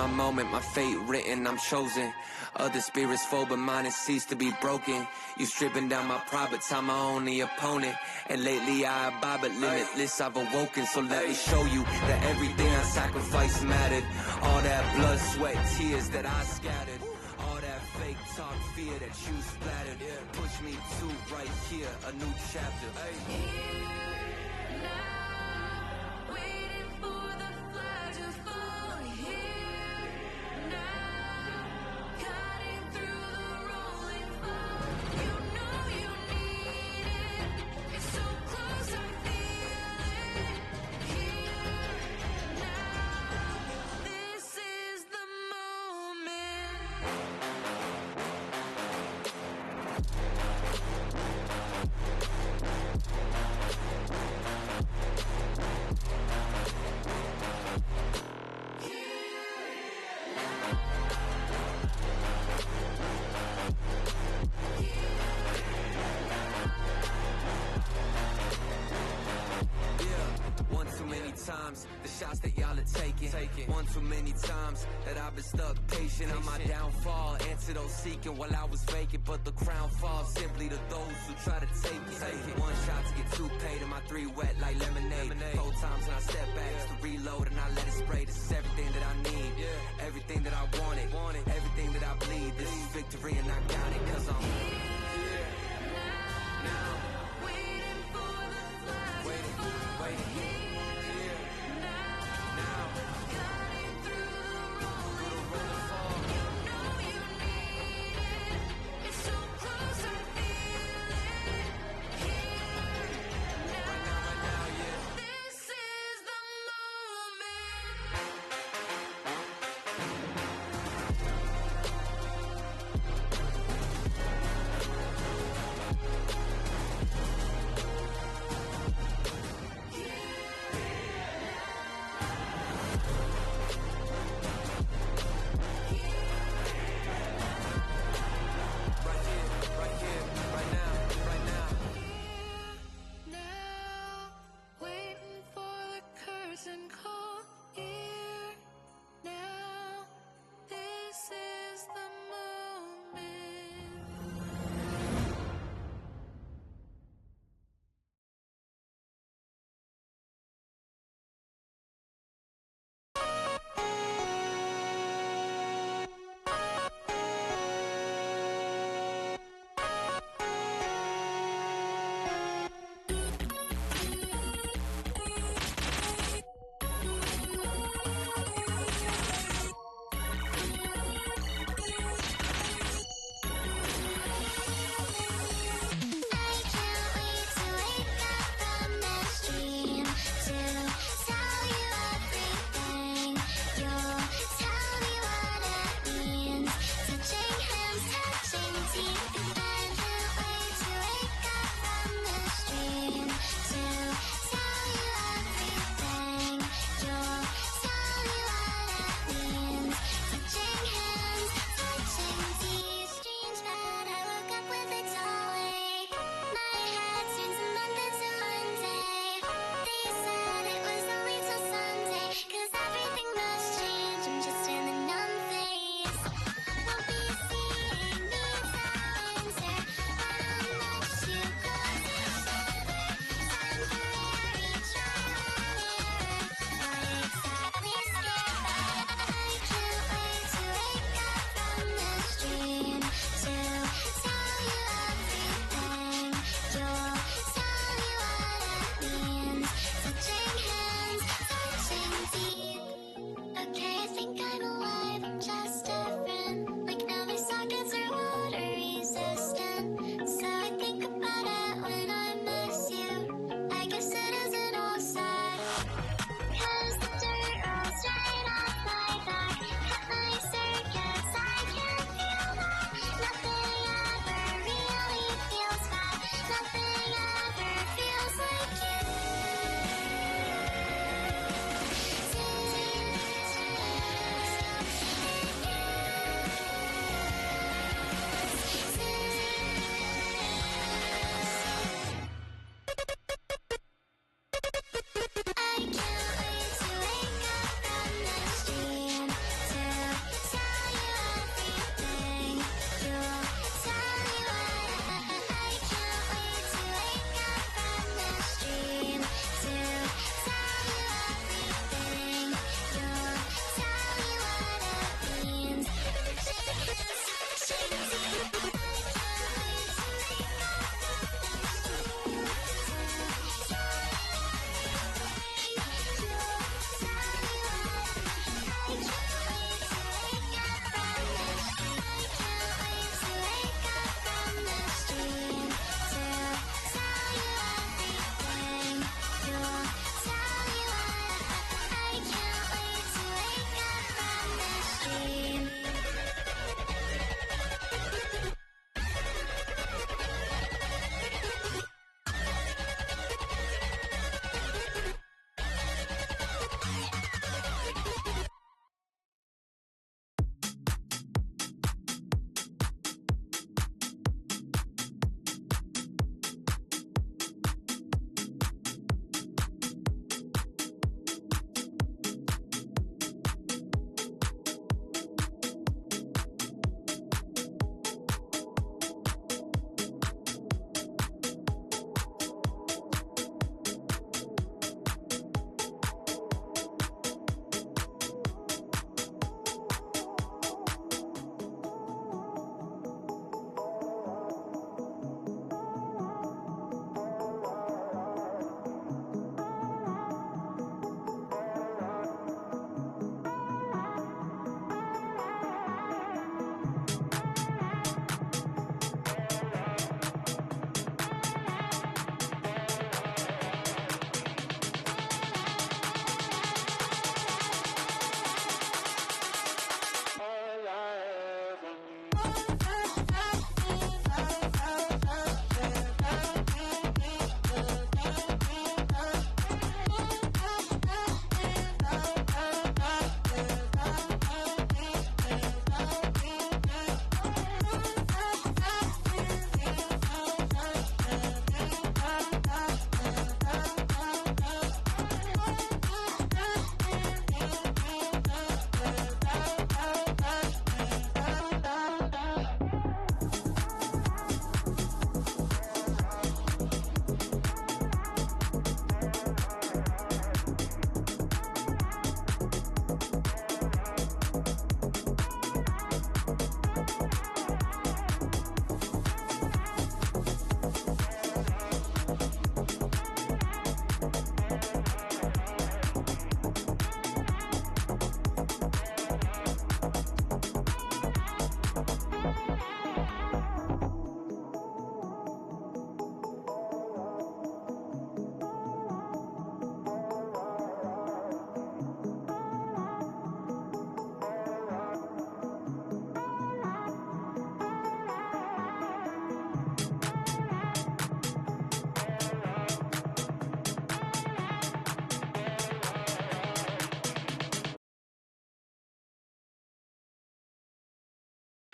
my moment, my fate written, I'm chosen. Other spirits fall, but mine has ceased to be broken. You stripping down my pride, but time my only opponent. And lately I abide, but limitless I've awoken. So let me show you that everything I sacrificed mattered. All that blood, sweat, tears that I scattered. All that fake talk, fear that you splattered. Push me to right here, a new chapter. Times, the shots that y'all are taking. One too many times that I've been stuck patient on my downfall. Answer those seeking while I was vacant, but the crown falls simply to those who try to take it. One shot to get two paid, and my three wet like lemonade. Cold times and I step back just to reload and I let it spray. This is everything that I need, everything that I wanted, everything that I bleed. This is victory and I got it, cause I'm here now. Waiting for the flash, waiting.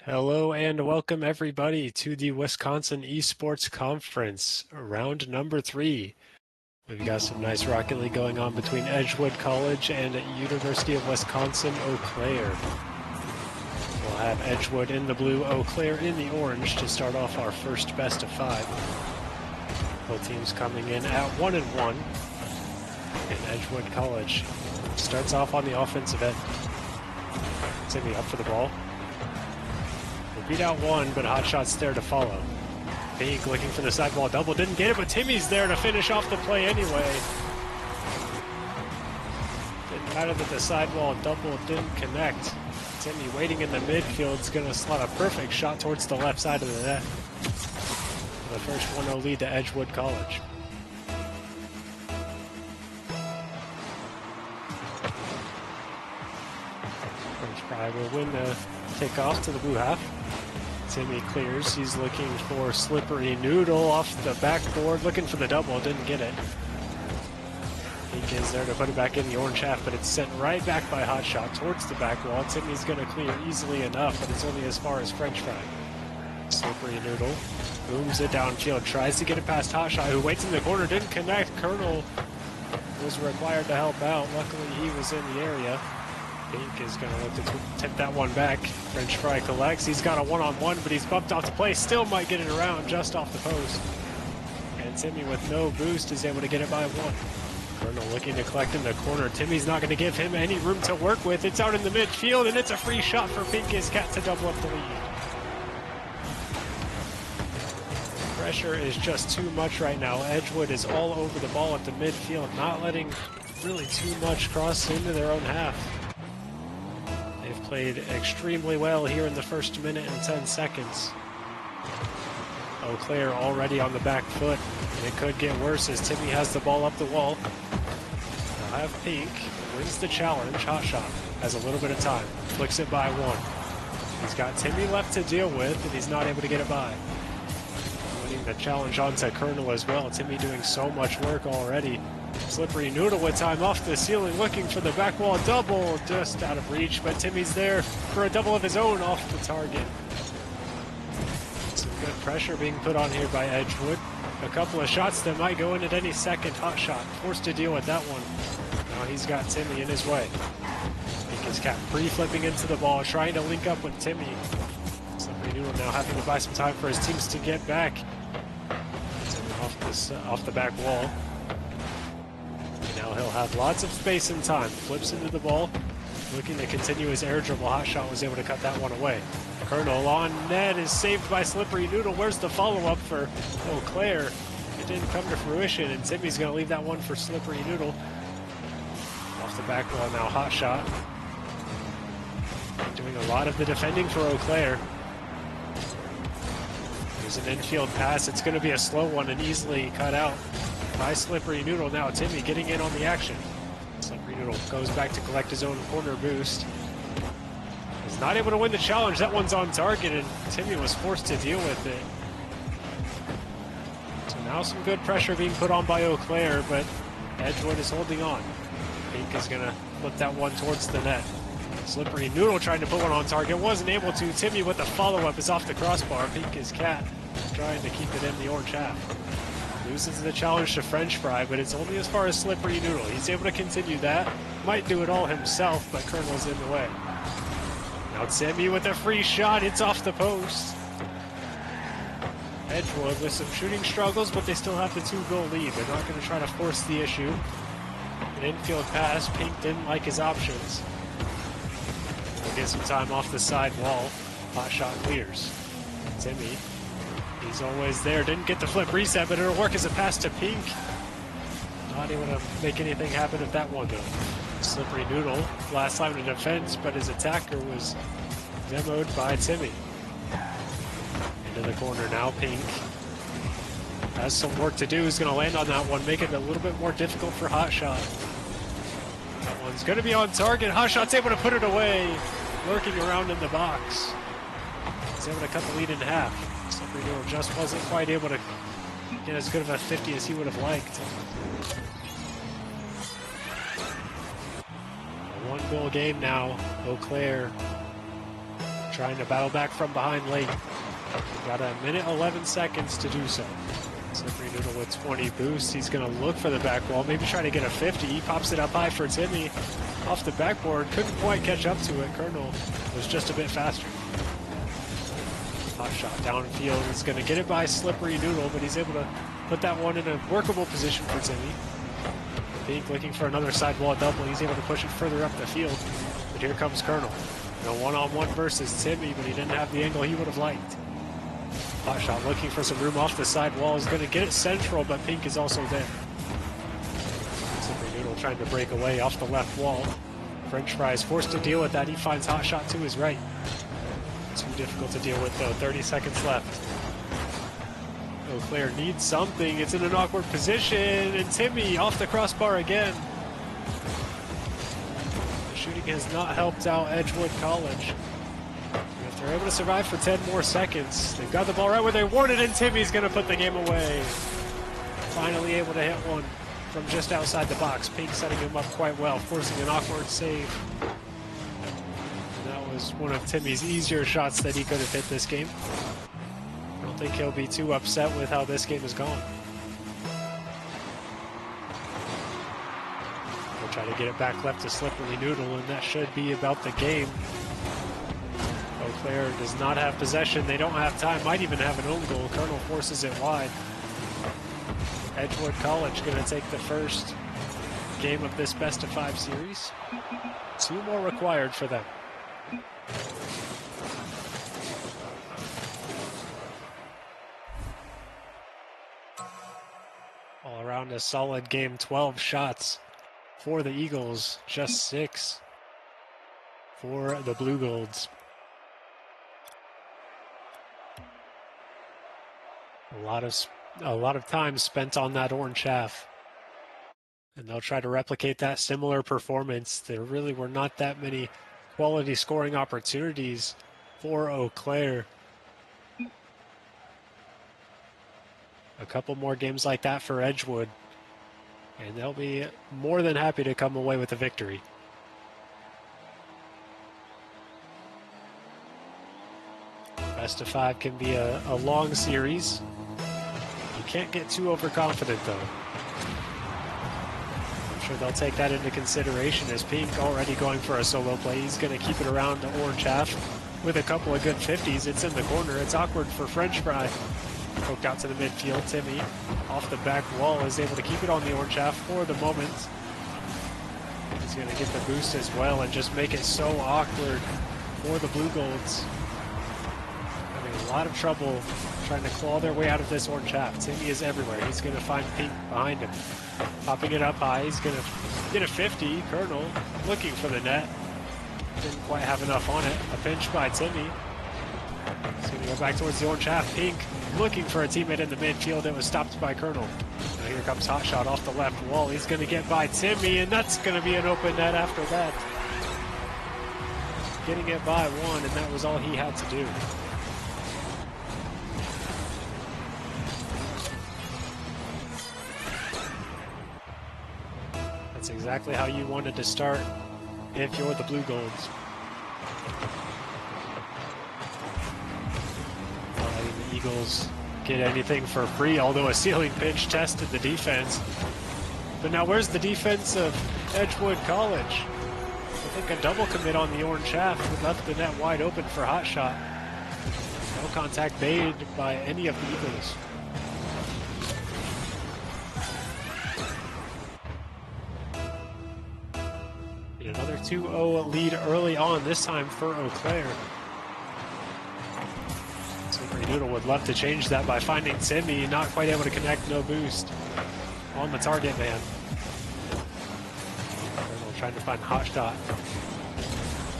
Hello and welcome everybody to the Wisconsin Esports Conference, round number 3. We've got some nice Rocket League going on between Edgewood College and University of Wisconsin Eau Claire. We'll have Edgewood in the blue, Eau Claire in the orange to start off our first best of 5. Both teams coming in at 1-1. And Edgewood College starts off on the offensive end. Timmy up for the ball. Beat out one, but Hotshot's there to follow. Pink looking for the sidewall double, didn't get it, but Timmy's there to finish off the play anyway. Didn't matter that the sidewall double didn't connect. Timmy waiting in the midfield is going to slot a perfect shot towards the left side of the net. For the first 1-0 lead to Edgewood College. French Fry will win the kickoff to the blue half. Timmy clears. He's looking for Slippery Noodle off the backboard, looking for the double, didn't get it. Pink is there to put it back in the orange half, but it's sent right back by Hotshot towards the back wall. Timmy's going to clear easily enough, but it's only as far as French Fry. Slippery Noodle booms it downfield, tries to get it past Hotshot, who waits in the corner, didn't connect. Colonel was required to help out. Luckily, he was in the area. Pink is going to look to tip that one back. French Fry collects. He's got a one-on-one, but he's bumped off the play. Still might get it around just off the post. And Timmy with no boost is able to get it by one. Colonel looking to collect in the corner. Timmy's not going to give him any room to work with. It's out in the midfield, and it's a free shot for Pink's Cat to double up the lead. Pressure is just too much right now. Edgewood is all over the ball at the midfield, not letting really too much cross into their own half. They've played extremely well here in the first minute and 10 seconds. Eau Claire already on the back foot, and it could get worse as Timmy has the ball up the wall. They'll have Pink, wins the challenge. Hotshot has a little bit of time, flicks it by one. He's got Timmy left to deal with, and he's not able to get it by. Winning the challenge onto Colonel as well. Timmy doing so much work already. Slippery Noodle with time off the ceiling, looking for the back wall double, just out of reach, but Timmy's there for a double of his own off the target. Some good pressure being put on here by Edgewood. A couple of shots that might go in at any second. Hotshot forced to deal with that one. Now he's got Timmy in his way. Pink's Cat pre-flipping into the ball, trying to link up with Timmy. Slippery Noodle now having to buy some time for his teams to get back. Timmy off the back wall. Now he'll have lots of space and time. Flips into the ball, looking to continue his air dribble. Hotshot was able to cut that one away. Colonel on net is saved by Slippery Noodle. Where's the follow-up for Eau Claire? It didn't come to fruition, and Timmy's going to leave that one for Slippery Noodle. Off the back wall now, Hotshot. Doing a lot of the defending for Eau Claire. There's an infield pass. It's going to be a slow one and easily cut out by Slippery Noodle. Now Timmy getting in on the action. Slippery Noodle goes back to collect his own corner boost. He's not able to win the challenge. That one's on target, and Timmy was forced to deal with it. So now some good pressure being put on by Eau Claire, but Edgewood is holding on. Pink is going to flip that one towards the net. Slippery Noodle trying to put one on target. Wasn't able to. Timmy with the follow-up is off the crossbar. Pink's Cat trying to keep it in the orange half. Loses the challenge to French Fry, but it's only as far as Slippery Noodle. He's able to continue that. Might do it all himself, but Colonel's in the way. Now Timmy with a free shot. It's off the post. Edgewood with some shooting struggles, but they still have the 2-goal lead. They're not going to try to force the issue. An infield pass. Pink didn't like his options. We'll get some time off the side wall. Hotshot clears. Timmy. He's always there. Didn't get the flip reset, but it'll work as a pass to Pink. Not able to make anything happen with that one, though. Slippery Noodle, last time in defense, but his attacker was demoed by Timmy. Into the corner now, Pink has some work to do. He's going to land on that one, make it a little bit more difficult for Hotshot. That one's going to be on target. Hotshot's able to put it away, lurking around in the box. He's able to cut the lead in half. Slippery Noodle just wasn't quite able to get as good of a 50 as he would have liked. A 1-goal game now. Eau Claire trying to battle back from behind late. Got a minute 11 seconds to do so. Slippery Noodle with 20 boosts. He's going to look for the back wall, maybe try to get a 50. He pops it up high for Timmy. Off the backboard, couldn't quite catch up to it. Colonel was just a bit faster. Hot shot downfield. He's going to get it by Slippery Noodle, but he's able to put that one in a workable position for Timmy. Pink looking for another sidewall double. He's able to push it further up the field. But here comes Colonel. A one-on-one versus Timmy, but he didn't have the angle he would have liked. Hot shot looking for some room off the side wall. Is going to get it central, but Pink is also there. Slippery Noodle trying to break away off the left wall. French Fry is forced to deal with that. He finds Hot shot to his right. Too difficult to deal with though. 30 seconds left. Eau Claire needs something. It's in an awkward position, and Timmy off the crossbar again. The shooting has not helped out Edgewood College. If they're able to survive for 10 more seconds, they've got the ball right where they want it, and Timmy's going to put the game away. Finally able to hit one from just outside the box. Pink setting him up quite well, forcing an awkward save. And that was one of Timmy's easier shots that he could have hit this game. I don't think he'll be too upset with how this game has gone. We'll try to get it back left to Slippery Noodle, and that should be about the game. Eau Claire does not have possession. They don't have time. Might even have an own goal. Colonel forces it wide. Edgewood College going to take the first game of this best-of-5 series. 2 more required for them. All around a solid game. 12 shots for the Eagles, just 6 for the Blue Golds. A lot of time spent on that orange half. And they'll try to replicate that similar performance. There really were not that many quality scoring opportunities for Eau Claire. A couple more games like that for Edgewood, and they'll be more than happy to come away with a victory. Best of 5 can be a long series. You can't get too overconfident though. I'm sure they'll take that into consideration as Pink already going for a solo play. He's going to keep it around the orange half with a couple of good 50s. It's in the corner. It's awkward for French Fry. Poked out to the midfield. Timmy off the back wall is able to keep it on the orange half for the moment. He's going to get the boost as well and just make it so awkward for the Blue Golds. Having a lot of trouble trying to claw their way out of this orange half. Timmy is everywhere. He's going to find Pink behind him. Popping it up high. He's going to get a 50. Colonel looking for the net. Didn't quite have enough on it. A pinch by Timmy. He's going to go back towards the orange half. Pink looking for a teammate in the midfield. It was stopped by Colonel. Now here comes Hot shot off the left wall. He's going to get by Timmy, and that's going to be an open net after that. Getting it by one, and that was all he had to do. That's exactly how you wanted to start if you're the Blue Golds. Not letting the Eagles get anything for free, although a ceiling pinch tested the defense. But now where's the defense of Edgewood College? I think a double commit on the orange half would left the net wide open for Hot shot. No contact made by any of the Eagles. Another 2-0 lead early on, this time for Eau Claire. Slippery Noodle would love to change that by finding Timmy, not quite able to connect, no boost on the target man. Colonel trying to find Hot shot.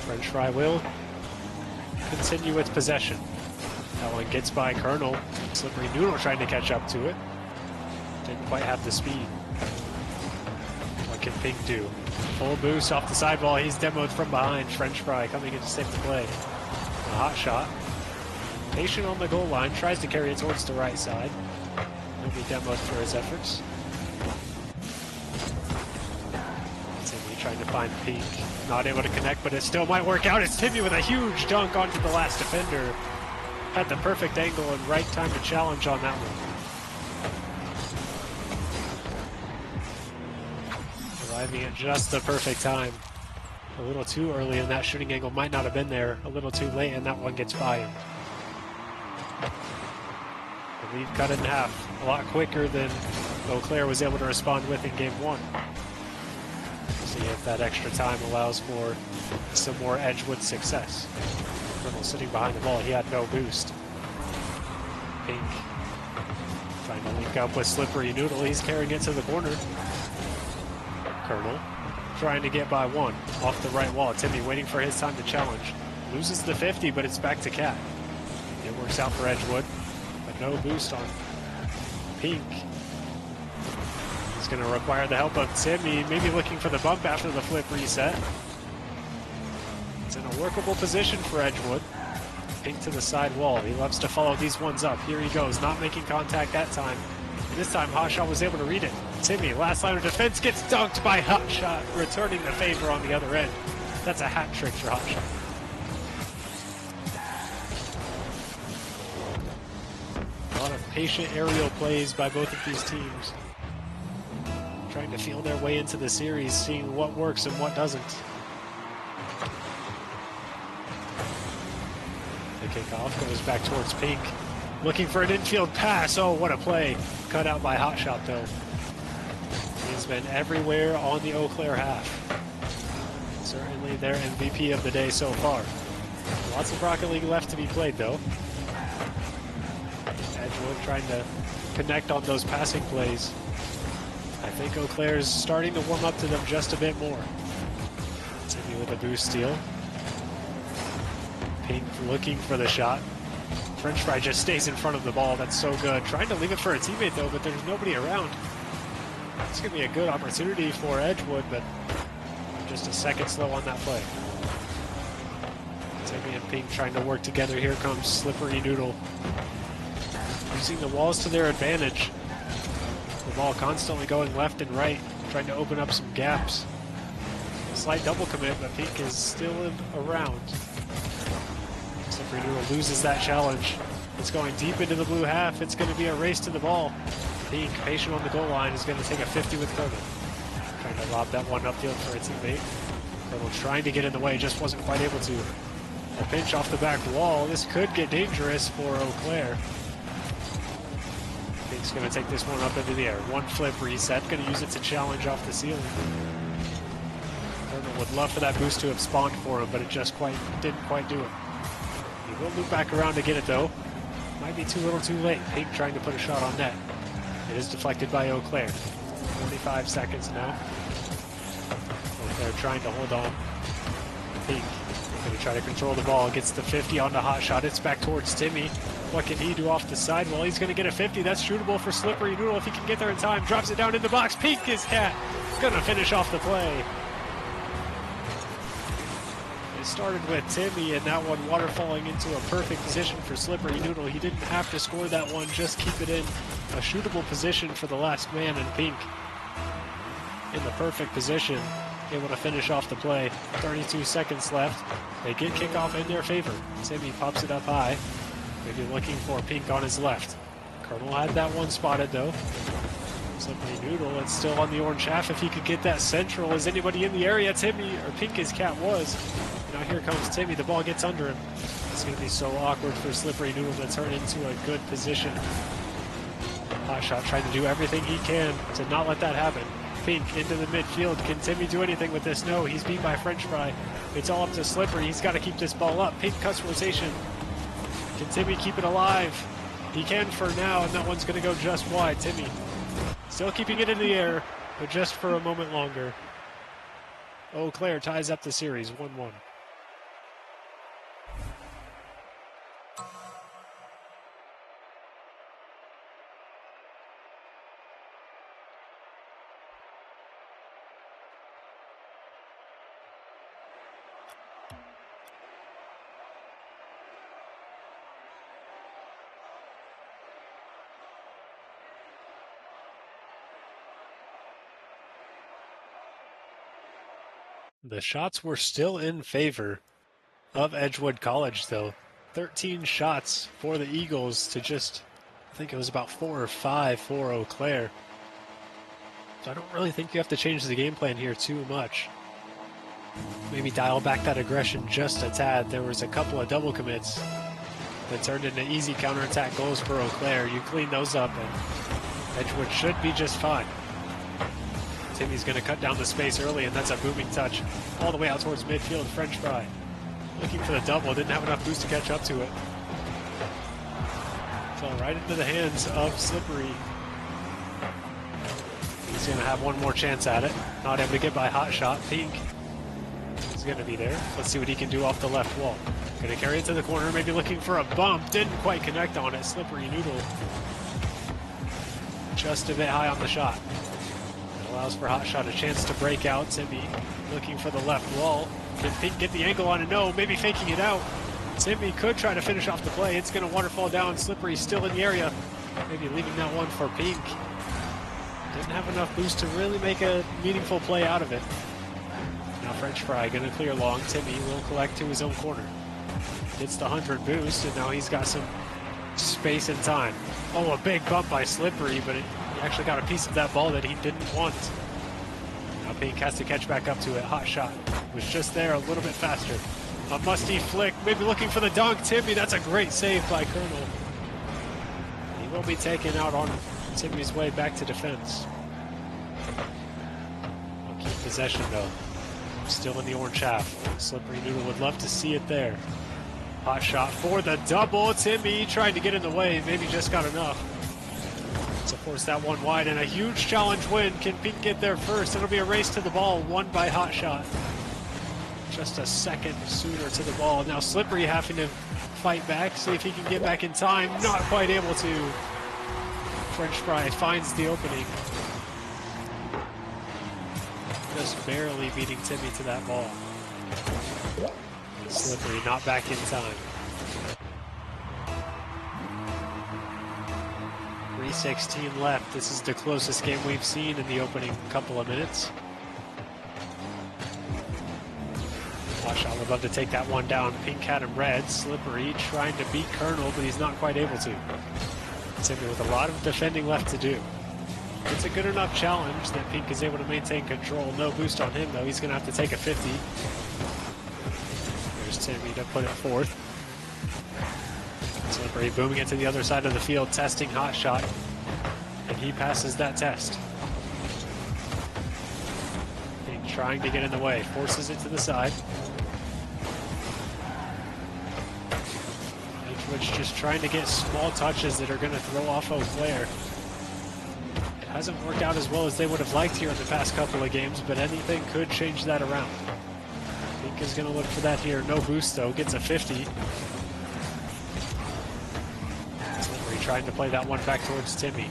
French Fry will continue with possession. That one gets by Colonel. Slippery Noodle trying to catch up to it. Didn't quite have the speed. What can Pink do? Full boost off the sidewall. He's demoed from behind. French Fry coming in to save the play. A Hot shot. Patient on the goal line. Tries to carry it towards the right side. He'll be demoed for his efforts. Timmy trying to find Pink. Not able to connect, but it still might work out. It's Timmy with a huge dunk onto the last defender. Had the perfect angle and right time to challenge on that one. Arriving at just the perfect time. A little too early and that shooting angle might not have been there. A little too late and that one gets by him. The lead cut in half. A lot quicker than Eau Claire was able to respond with in game one. See if that extra time allows for some more Edgewood success. Colonel sitting behind the ball, he had no boost. Pink trying to link up with Slippery Noodle, he's carrying it to the corner. Colonel trying to get by one off the right wall. Timmy waiting for his time to challenge. Loses the 50, but it's back to Cat. It works out for Edgewood, but no boost on Pink. He's going to require the help of Timmy, maybe looking for the bump after the flip reset. It's in a workable position for Edgewood. Pink to the side wall. He loves to follow these ones up. Here he goes, not making contact that time. This time, Hotshot was able to read it. Timmy, last line of defense, gets dunked by Hotshot, returning the favor on the other end. That's a hat trick for Hotshot. A lot of patient aerial plays by both of these teams. Trying to feel their way into the series, seeing what works and what doesn't. The kickoff goes back towards Pink. Looking for an infield pass. Oh, what a play. Cut out by Hotshot, though. He's been everywhere on the Eau Claire half. Certainly their MVP of the day so far. Lots of Rocket League left to be played, though. Edgewood trying to connect on those passing plays. I think Eau Claire's starting to warm up to them just a bit more. Timmy with a boost steal. Pink looking for the shot. French Fry just stays in front of the ball. That's so good. Trying to leave it for a teammate, though, but there's nobody around. It's going to be a good opportunity for Edgewood, but just a second slow on that play. Timmy and Pink trying to work together. Here comes Slippery Noodle. Using the walls to their advantage. The ball constantly going left and right, trying to open up some gaps. Slight double commit, but Pink is still around. Slippery Noodle loses that challenge. It's going deep into the blue half. It's going to be a race to the ball. Pink, patient on the goal line, is going to take a 50 with Colonel. Trying to lob that one upfield for a teammate. Colonel trying to get in the way, just wasn't quite able to. A pinch off the back wall. This could get dangerous for Eau Claire. Pink's going to take this one up into the air. One flip reset, going to use it to challenge off the ceiling. Colonel would love for that boost to have spawned for him, but it just didn't quite do it. He will loop back around to get it, though. Might be too little too late. Pink trying to put a shot on net. It is deflected by Eau Claire. 45 seconds now. Eau Claire trying to hold on. Pink going to try to control the ball. Gets the 50 on the Hotshot. It's back towards Timmy. What can he do off the side? Well, he's going to get a 50. That's shootable for Slippery Noodle if he can get there in time. Drops it down in the box. Pink is Cat. Going to finish off the play. It started with Timmy, and that one waterfalling into a perfect position for Slippery Noodle. He didn't have to score that one, just keep it in a shootable position for the last man, and Pink in the perfect position, able to finish off the play. 32 seconds left. They get kickoff in their favor. Timmy pops it up high. Maybe looking for Pink on his left. Colonel had that one spotted, though. Slippery Noodle, it's still on the orange half. If he could get that central, is anybody in the area? Timmy, or Pink as Cat was. Now here comes Timmy, the ball gets under him. It's going to be so awkward for Slippery Noodle to turn into a good position. Hotshot trying to do everything he can to not let that happen. Pink into the midfield. Can Timmy do anything with this? No, he's beat by French Fry. It's all up to Slippery. He's got to keep this ball up. Pink cuts rotation. Can Timmy keep it alive? He can for now, and that one's going to go just wide. Timmy still keeping it in the air, but just for a moment longer. Eau Claire ties up the series 1-1. The shots were still in favor of Edgewood College, though. 13 shots for the Eagles to just, I think it was about 4 or 5 for Eau Claire. So I don't really think you have to change the game plan here too much. Maybe dial back that aggression just a tad. There was a couple of double commits that turned into easy counterattack goals for Eau Claire. You clean those up and Edgewood should be just fine. Timmy's going to cut down the space early, and that's a booming touch all the way out towards midfield. French fry looking for the double, didn't have enough boost to catch up to it. Fell right into the hands of Slippery. He's going to have one more chance at it. Not able to get by hot shot. Pink is going to be there. Let's see what he can do off the left wall. Going to carry it to the corner, maybe looking for a bump. Didn't quite connect on it. Slippery Noodle just a bit high on the shot. It allows for hot shot a chance to break out. Timmy looking for the left wall. Can Pink get the angle on it? No, maybe faking it out. Timmy could try to finish off the play. It's going to waterfall down. Slippery still in the area. Maybe leaving that one for Pink. Didn't have enough boost to really make a meaningful play out of it. Now French fry going to clear long. Timmy will collect to his own corner. Gets the 100 boost, and now he's got some space and time. Oh, a big bump by Slippery, but he actually got a piece of that ball that he didn't want. Now Pink has to catch back up to it. Hot shot was just there a little bit faster. A musty flick, maybe looking for the dunk. Timmy, that's a great save by Colonel. He will be taken out on Timmy's way back to defense. We'll keep possession though. Still in the orange half. Slippery Noodle would love to see it there. Hot shot for the double. Timmy tried to get in the way, maybe just got enough to force that one wide, and a huge challenge win. Can Pink get there first? It'll be a race to the ball, won by hot shot. Just a second sooner to the ball. Now Slippery having to fight back, see if he can get back in time. Not quite able to. French fry finds the opening. Just barely beating Timmy to that ball. Slippery not back in time. 3:16 left. This is the closest game we've seen in the opening couple of minutes. Hotshot would love to take that one down. Pink had him red. Slippery trying to beat Colonel, but he's not quite able to. Timmy with a lot of defending left to do. It's a good enough challenge that Pink is able to maintain control. No boost on him, though. He's going to have to take a 50. There's Timmy to put it forth. Slippery booming it to the other side of the field, testing hot shot. And he passes that test. Pink trying to get in the way. Forces it to the side. Edgewood's just trying to get small touches that are going to throw off Eau Claire. It hasn't worked out as well as they would have liked here in the past couple of games, but anything could change that around. Pink is going to look for that here. No boost, though. Gets a 50. Slippery trying to play that one back towards Timmy.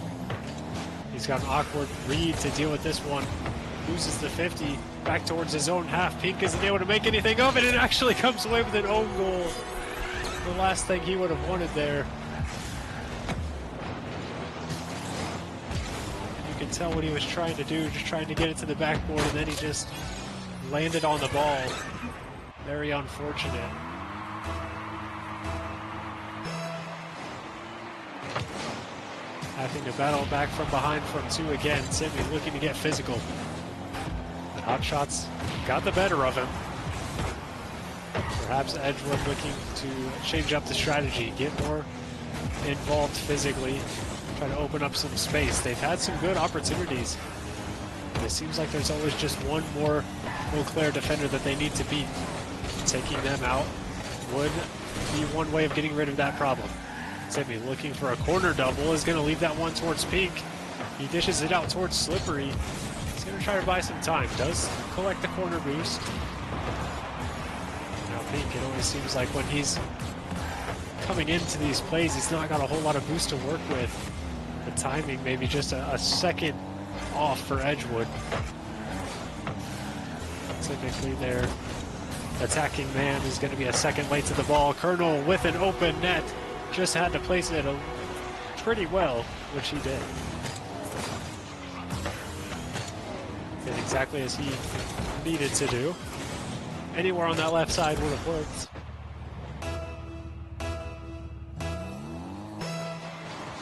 He's got an awkward read to deal with this one. Loses the 50 back towards his own half. Pink isn't able to make anything of it. It actually comes away with an own goal. The last thing he would have wanted there. You can tell what he was trying to do, just trying to get it to the backboard, and then he just landed on the ball. Very unfortunate. Having to battle back from behind from two again. Timmy looking to get physical. But hot shots got the better of him. Perhaps Edgewood looking to change up the strategy, get more involved physically, try to open up some space. They've had some good opportunities. It seems like there's always just one more Eau Claire defender that they need to beat. Taking them out would be one way of getting rid of that problem. Timmy looking for a corner double, is going to leave that one towards Pink. He dishes it out towards Slippery. He's going to try to buy some time. Does collect the corner boost. Now Pink, it always seems like when he's coming into these plays, he's not got a whole lot of boost to work with. The timing maybe just a second off for Edgewood. Typically their attacking man is going to be a second late to the ball. Colonel with an open net. Just had to place it pretty well, which he did. Did exactly as he needed to do. Anywhere on that left side would have worked.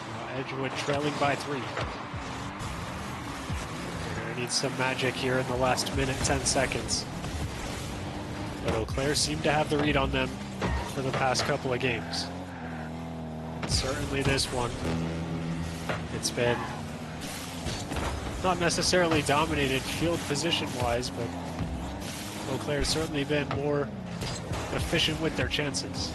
Now Edgewood trailing by 3. They're going to need some magic here in the last minute, 10 seconds. But Eau Claire seemed to have the read on them for the past couple of games. Certainly this one. It's been not necessarily dominated field position-wise, but Eau Claire's certainly been more efficient with their chances.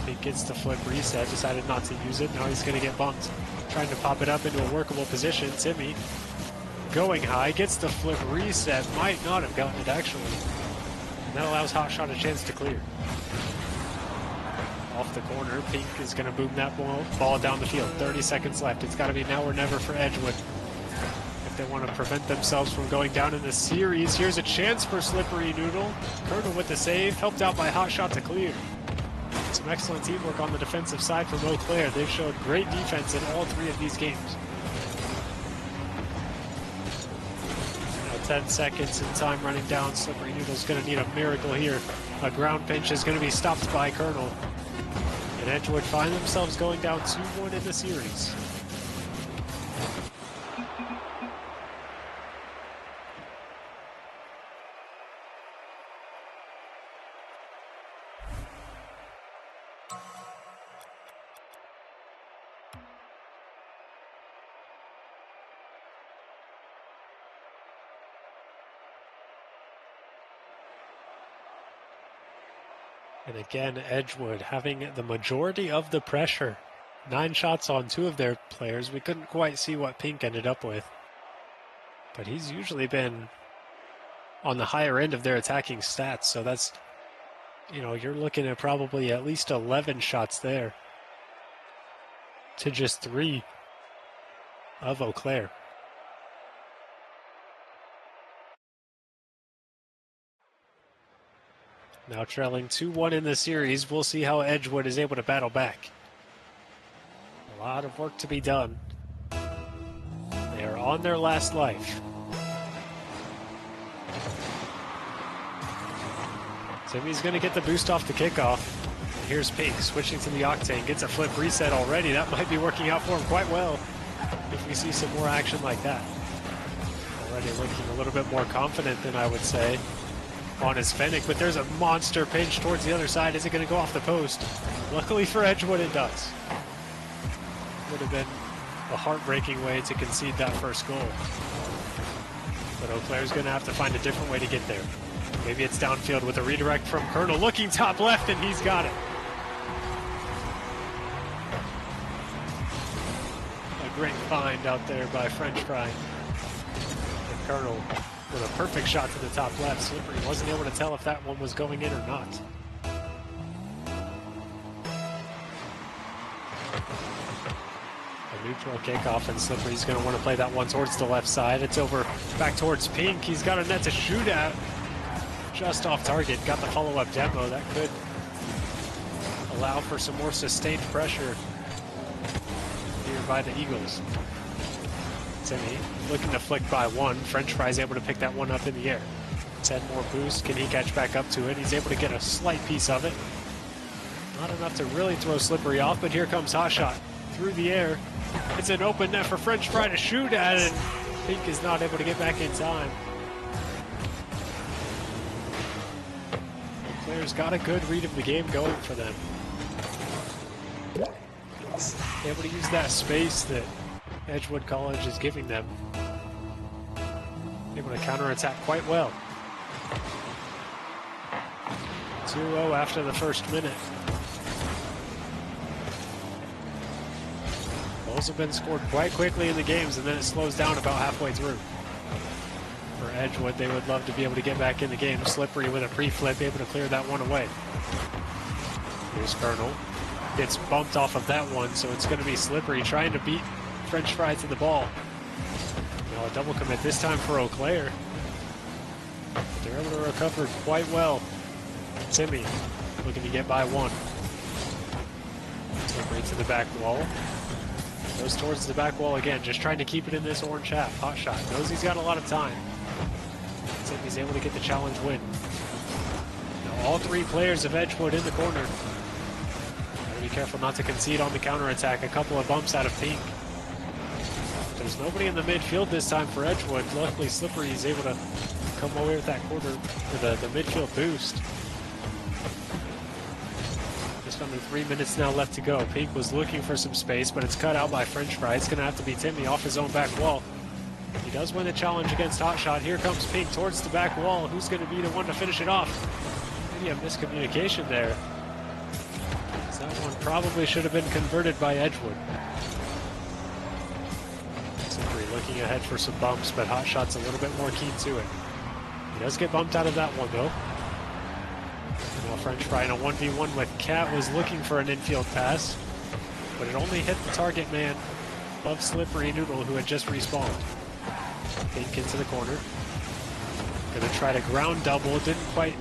He gets the flip reset, decided not to use it. Now he's going to get bumped. Trying to pop it up into a workable position. Timmy going high, gets the flip reset. Might not have gotten it, actually. And that allows Hotshot a chance to clear. Off the corner, Pink is going to boom that ball down the field. 30 seconds left. It's got to be now or never for Edgewood. If they want to prevent themselves from going down in the series, here's a chance for Slippery Noodle. Colonel with the save, helped out by Hotshot to clear. Some excellent teamwork on the defensive side from Eau Claire. They've showed great defense in all 3 of these games. Now 10 seconds in time running down. Slippery Noodle's going to need a miracle here. A ground pinch is going to be stopped by Colonel. And Edgewood find themselves going down 2-1 in the series. And again, Edgewood having the majority of the pressure. 9 shots on 2 of their players. We couldn't quite see what Pink ended up with. But he's usually been on the higher end of their attacking stats. So that's, you know, you're looking at probably at least 11 shots there to just 3 of Eau Claire. Now trailing 2-1 in the series, we'll see how Edgewood is able to battle back. A lot of work to be done. They are on their last life. Timmy's going to get the boost off the kickoff. And here's Pink switching to the Octane, gets a flip reset already. That might be working out for him quite well if we see some more action like that. Already looking a little bit more confident than I would say on his Fennec, but there's a monster pinch towards the other side. Is it going to go off the post? Luckily for Edgewood, it does. Would have been a heartbreaking way to concede that first goal. But Eau Claire's going to have to find a different way to get there. Maybe it's downfield with a redirect from Colonel, looking top left, and he's got it. A great find out there by French Fry. And Colonel with a perfect shot to the top left. Slippery wasn't able to tell if that one was going in or not. A neutral kickoff, and Slippery's going to want to play that one towards the left side. It's over back towards Pink. He's got a net to shoot at. Just off target. Got the follow-up demo. That could allow for some more sustained pressure here by the Eagles. Timmy looking to flick by 1. French Fry's able to pick that one up in the air. 10 more boost. Can he catch back up to it? He's able to get a slight piece of it. Not enough to really throw Slippery off, but here comes Hotshot through the air. It's an open net for French Fry to shoot at, and Pink is not able to get back in time. Claire's got a good read of the game going for them. Able to use that space that Edgewood College is giving them. Able to counterattack quite well. 2-0 after the first minute. Goals have been scored quite quickly in the games, and then it slows down about halfway through. For Edgewood, they would love to be able to get back in the game. Slippery with a pre-flip, able to clear that one away. Here's Colonel. Gets bumped off of that one, so it's going to be Slippery trying to beat French Fry to the ball. Now a double commit this time for Eau Claire. They're able to recover quite well. Timmy looking to get by 1. Slippery to the back wall. Goes towards the back wall again, just trying to keep it in this orange half. Hotshot knows he's got a lot of time. Timmy's able to get the challenge win. all three players of Edgewood in the corner. Gotta be careful not to concede on the counterattack. A couple of bumps out of Pink. There's nobody in the midfield this time for Edgewood. Luckily, Slippery is able to come away with that quarter, or the midfield boost. Just under 3 minutes now left to go. Pink was looking for some space, but it's cut out by French Fry. It's going to have to be Timmy off his own back wall. He does win the challenge against Hotshot. Here comes Pink towards the back wall. Who's going to be the one to finish it off? Maybe a miscommunication there. That one probably should have been converted by Edgewood. Slippery looking ahead for some bumps, but Hotshot's a little bit more keen to it. He does get bumped out of that one, though. Now French Fry in a 1v1 with Cat was looking for an infield pass, but it only hit the target man above Slippery Noodle, who had just respawned. Pink into the corner. Gonna try to ground double. Didn't quite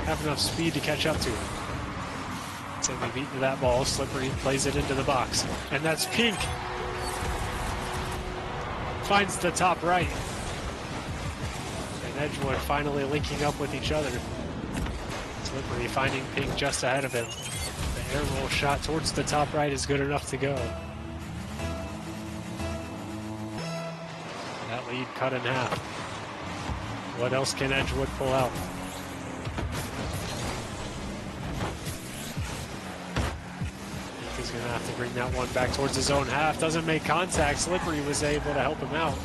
have enough speed to catch up to him. Timmy beating that ball. Slippery plays it into the box. And that's Pink. Finds the top right. And Edgewood finally linking up with each other. Slippery finding Pink just ahead of him. The air roll shot towards the top right is good enough to go. That lead cut in half. What else can Edgewood pull out? He's going to have to bring that one back towards his own half. Doesn't make contact. Slippery was able to help him out.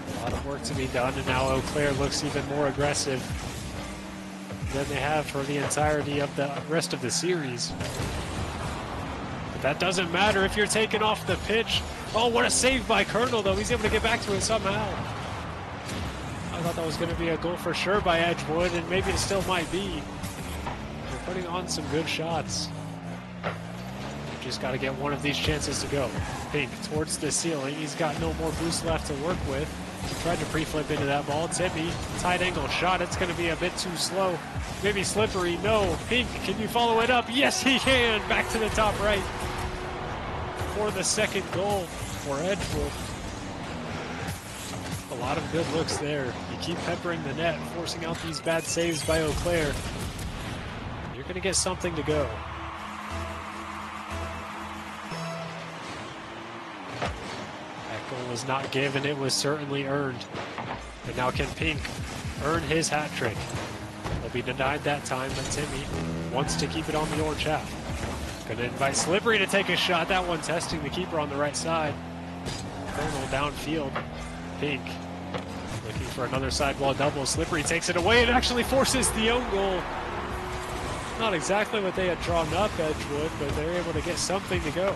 A lot of work to be done, and now Eau Claire looks even more aggressive than they have for the entirety of the rest of the series. But that doesn't matter if you're taken off the pitch. Oh, what a save by Colonel, though. He's able to get back to it somehow. I thought that was going to be a goal for sure by Edgewood, and maybe it still might be. They're putting on some good shots. Just got to get one of these chances to go. Pink towards the ceiling. He's got no more boost left to work with. He tried to pre-flip into that ball. Timmy, tight angle shot. It's going to be a bit too slow. Maybe Slippery. No. Pink, can you follow it up? Yes, he can. Back to the top right for the second goal for Edgewood. A lot of good looks there. You keep peppering the net, forcing out these bad saves by Eau Claire. You're going to get something to go. That goal was not given, it was certainly earned. And now can Pink earn his hat trick? He'll be denied that time, but Timmy wants to keep it on the orange half. Gonna invite Slippery to take a shot. That one testing the keeper on the right side. Colonel downfield. Pink looking for another sidewall double. Slippery takes it away and actually forces the own goal. Not exactly what they had drawn up, Edgewood, but they're able to get something to go.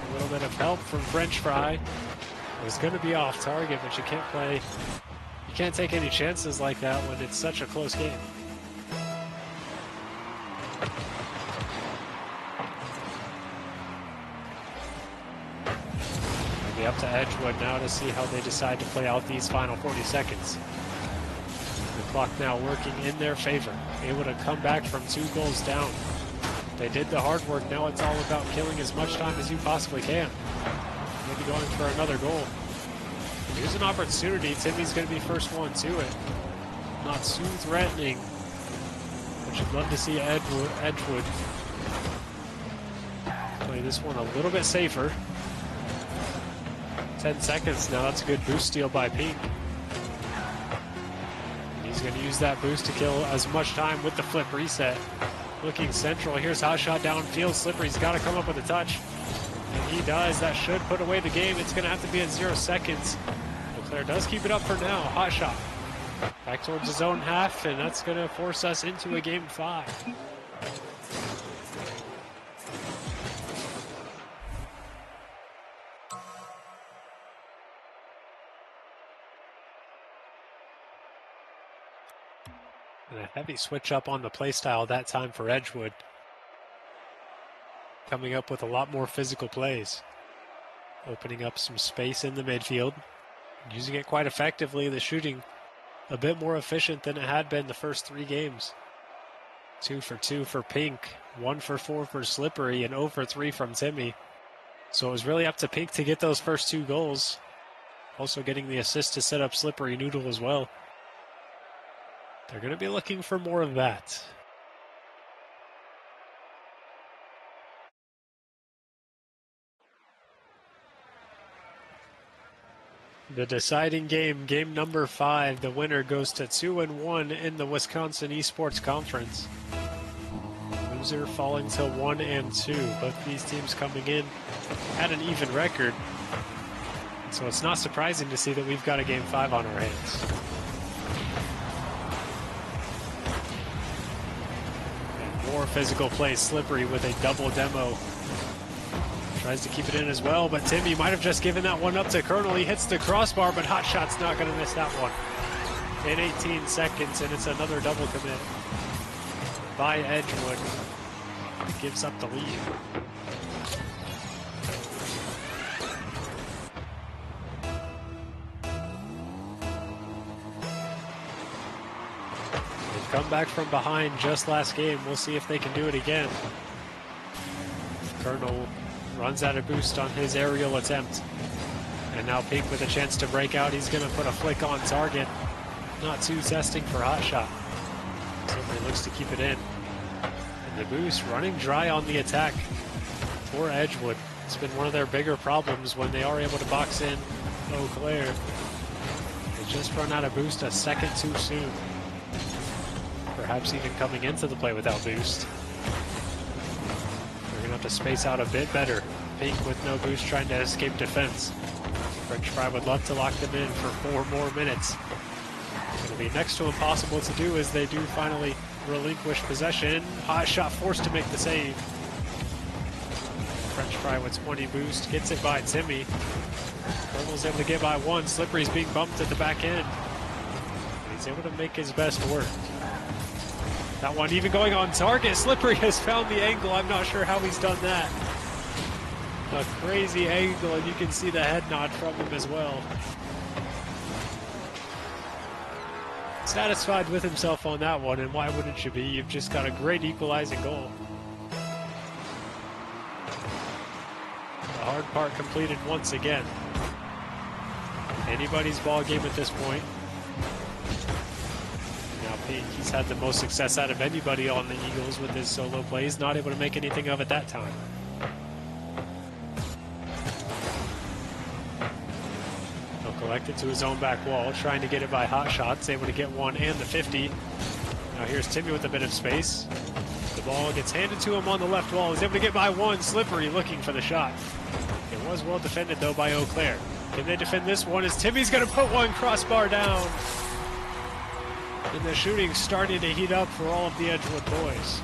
A little bit of help from French Fry. It was going to be off target, but you can't take any chances like that when it's such a close game. It'll be up to Edgewood now to see how they decide to play out these final 40 seconds. The clock now working in their favor, able to come back from 2 goals down. They did the hard work. Now it's all about killing as much time as you possibly can. Maybe going for another goal. Here's an opportunity. Timmy's going to be first one to it. Not too threatening, but you'd love to see Edgewood play this one a little bit safer. 10 seconds now. That's a good boost steal by Pink. He's going to use that boost to kill as much time with the flip reset. Looking central. Here's Hotshot downfield. Slippery's got to come up with a touch. And he does. That should put away the game. It's going to have to be at 0 seconds. Eau Claire does keep it up for now. Hotshot back towards his own half, and that's going to force us into a game 5. And a heavy switch up on the play style that time for Edgewood. Coming up with a lot more physical plays. Opening up some space in the midfield. Using it quite effectively. The shooting a bit more efficient than it had been the first 3 games. 2 for 2 for Pink. 1 for 4 for Slippery. And 0 for 3 from Timmy. So it was really up to Pink to get those first 2 goals. Also getting the assist to set up Slippery Noodle as well. They're going to be looking for more of that. The deciding game, game number 5. The winner goes to 2-1 in the Wisconsin Esports Conference. Loser falling to 1-2. Both these teams coming in at an even record. So it's not surprising to see that we've got a game 5 on our hands. And more physical play, Slippery with a double demo. Tries to keep it in as well, but Timmy might have just given that one up to Colonel. He hits the crossbar, but Hotshot's not going to miss that one. In 18 seconds, and it's another double commit by Edgewood. It gives up the lead. They've come back from behind just last game. We'll see if they can do it again. Colonel runs out of boost on his aerial attempt. And now Pink with a chance to break out. He's going to put a flick on target. Not too testing for Hotshot. Certainly looks to keep it in. And the boost running dry on the attack for Edgewood. It's been one of their bigger problems when they are able to box in Eau Claire. They just run out of boost a second too soon. Perhaps even coming into the play without boost. Have to space out a bit better. Pink with no boost trying to escape defense. French Fry would love to lock them in for 4 more minutes. It'll be next to impossible to do as they do finally relinquish possession. Hotshot forced to make the save. French Fry with 20 boost gets it by Timmy. Colonel's able to get by 1. Slippery's being bumped at the back end. He's able to make his best work. That one even going on target. Slippery has found the angle. I'm not sure how he's done that. A crazy angle, and you can see the head nod from him as well. Satisfied with himself on that one, and why wouldn't you be? You've just got a great equalizing goal. The hard part completed once again. Anybody's ball game at this point. He's had the most success out of anybody on the Eagles with his solo play. He's not able to make anything of it that time. He'll collect it to his own back wall, trying to get it by Hotshot. He's able to get 1 and the 50. Now here's Timmy with a bit of space. The ball gets handed to him on the left wall. He's able to get by 1. Slippery looking for the shot. It was well defended though by Eau Claire. Can they defend this one as Timmy's going to put 1 crossbar down? And the shooting starting to heat up for all of the Edgewood boys.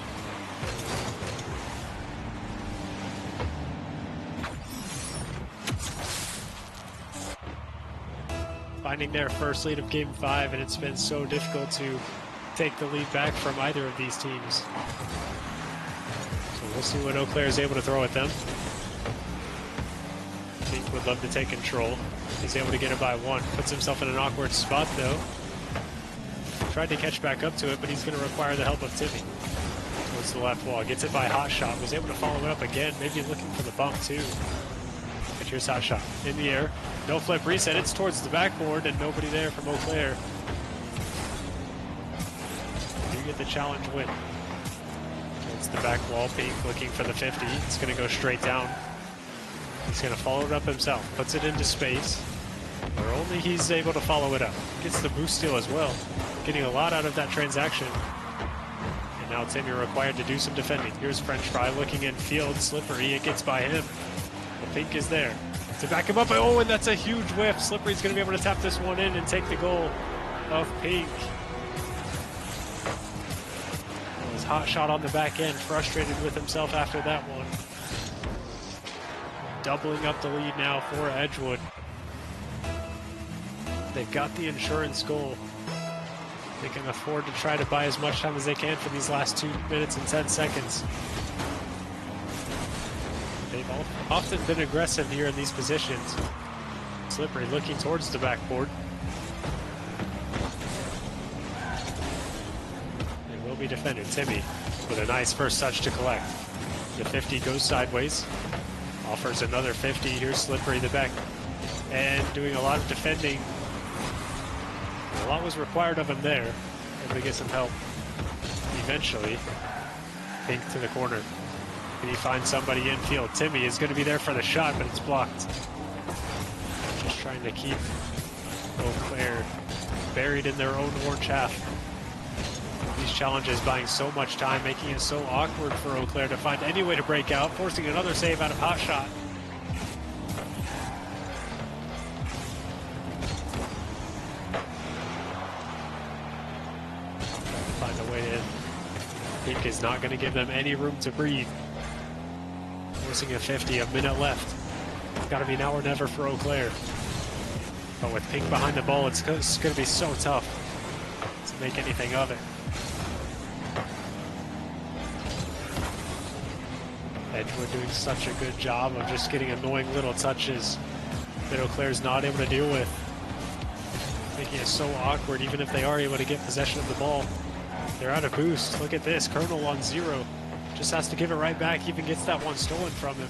Finding their first lead of Game 5, and it's been so difficult to take the lead back from either of these teams. So we'll see what Eau Claire is able to throw at them. Pink would love to take control. He's able to get it by 1. Puts himself in an awkward spot though. Tried to catch back up to it, but he's going to require the help of Timmy. Towards the left wall, gets it by Hotshot, was able to follow it up again, maybe looking for the bump too. But here's Hotshot, in the air, no flip reset, it's towards the backboard, and nobody there from Eau Claire. You get the challenge win. Towards the back wall, Pink looking for the 50, it's going to go straight down. He's going to follow it up himself, puts it into space, where only he's able to follow it up. Gets the boost steal as well. Getting a lot out of that transaction. And now Timmy required to do some defending. Here's French Fry looking in field. Slippery, it gets by him. The Pink is there to back him up. Oh, and that's a huge whiff. Slippery's going to be able to tap this one in and take the goal of Pink. It was Hotshot on the back end, frustrated with himself after that one. Doubling up the lead now for Edgewood. They've got the insurance goal. They can afford to try to buy as much time as they can for these last 2 minutes and 10 seconds. They've often been aggressive here in these positions. Slippery looking towards the backboard. It will be defended. Timmy with a nice first touch to collect. The 50 goes sideways. Offers another 50. Here's Slippery, the back and doing a lot of defending. A lot was required of him there. able to get some help. Eventually, Pink to the corner. Can he find somebody infield? Timmy is going to be there for the shot, but it's blocked. Just trying to keep Eau Claire buried in their own orange half. These challenges buying so much time, making it so awkward for Eau Claire to find any way to break out, forcing another save out of hot shot. Find a way in. Pink is not going to give them any room to breathe. Forcing a 50, a minute left. It's got to be now or never for Eau Claire. But with Pink behind the ball, it's going to be so tough to make anything of it. Edgewood doing such a good job of just getting annoying little touches that Eau Claire's not able to deal with. Making it so awkward even if they are able to get possession of the ball. They're out of boost. Look at this. Colonel on 0. Just has to give it right back. Even gets that one stolen from him.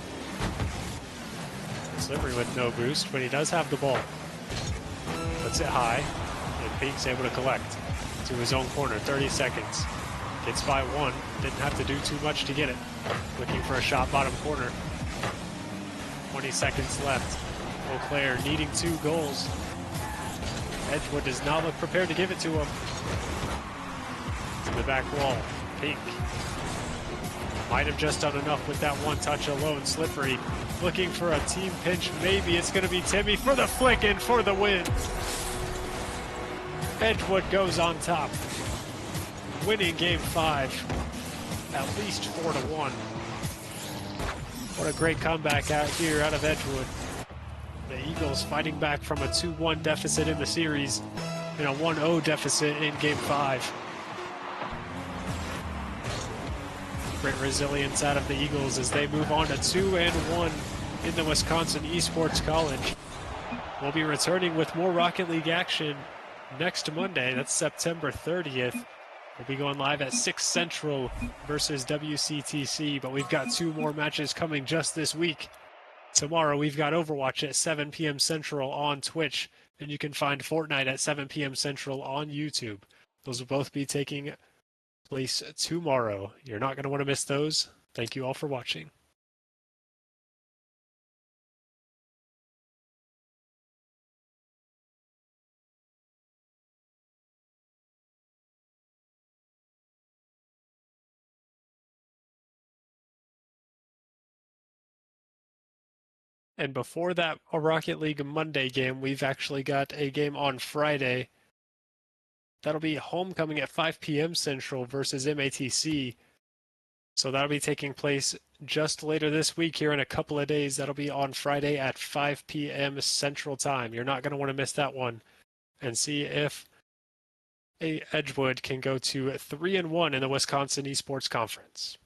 Slippery with no boost, but he does have the ball. Puts it high, and Pink's able to collect to his own corner. 30 seconds. Gets by 1. Didn't have to do too much to get it. Looking for a shot bottom corner. 20 seconds left. Eau Claire needing 2 goals. Edgewood does not look prepared to give it to him. To the back wall. Pink might have just done enough with that one touch alone. Slippery looking for a team pinch. Maybe it's going to be Timmy for the flick and for the win. Edgewood goes on top, winning game 5, at least 4-1. What a great comeback out here out of Edgewood. The Eagles fighting back from a 2-1 deficit in the series and a 1-0 deficit in game 5. Great resilience out of the Eagles as they move on to 2-1 in the Wisconsin Esports College. We'll be returning with more Rocket League action next Monday. That's September 30th. We'll be going live at 6 Central versus WCTC, but we've got 2 more matches coming just this week. Tomorrow we've got Overwatch at 7 p.m. Central on Twitch, and you can find Fortnite at 7 p.m. Central on YouTube. Those will both be taking place tomorrow. You're not going to want to miss those. Thank you all for watching. And before that a Rocket League Monday game, we've actually got a game on Friday. That'll be Homecoming at 5 p.m. Central versus MATC. So that'll be taking place just later this week here in a couple of days. That'll be on Friday at 5 p.m. Central Time. You're not going to want to miss that one. And see if Edgewood can go to 3-1 in the Wisconsin Esports Conference.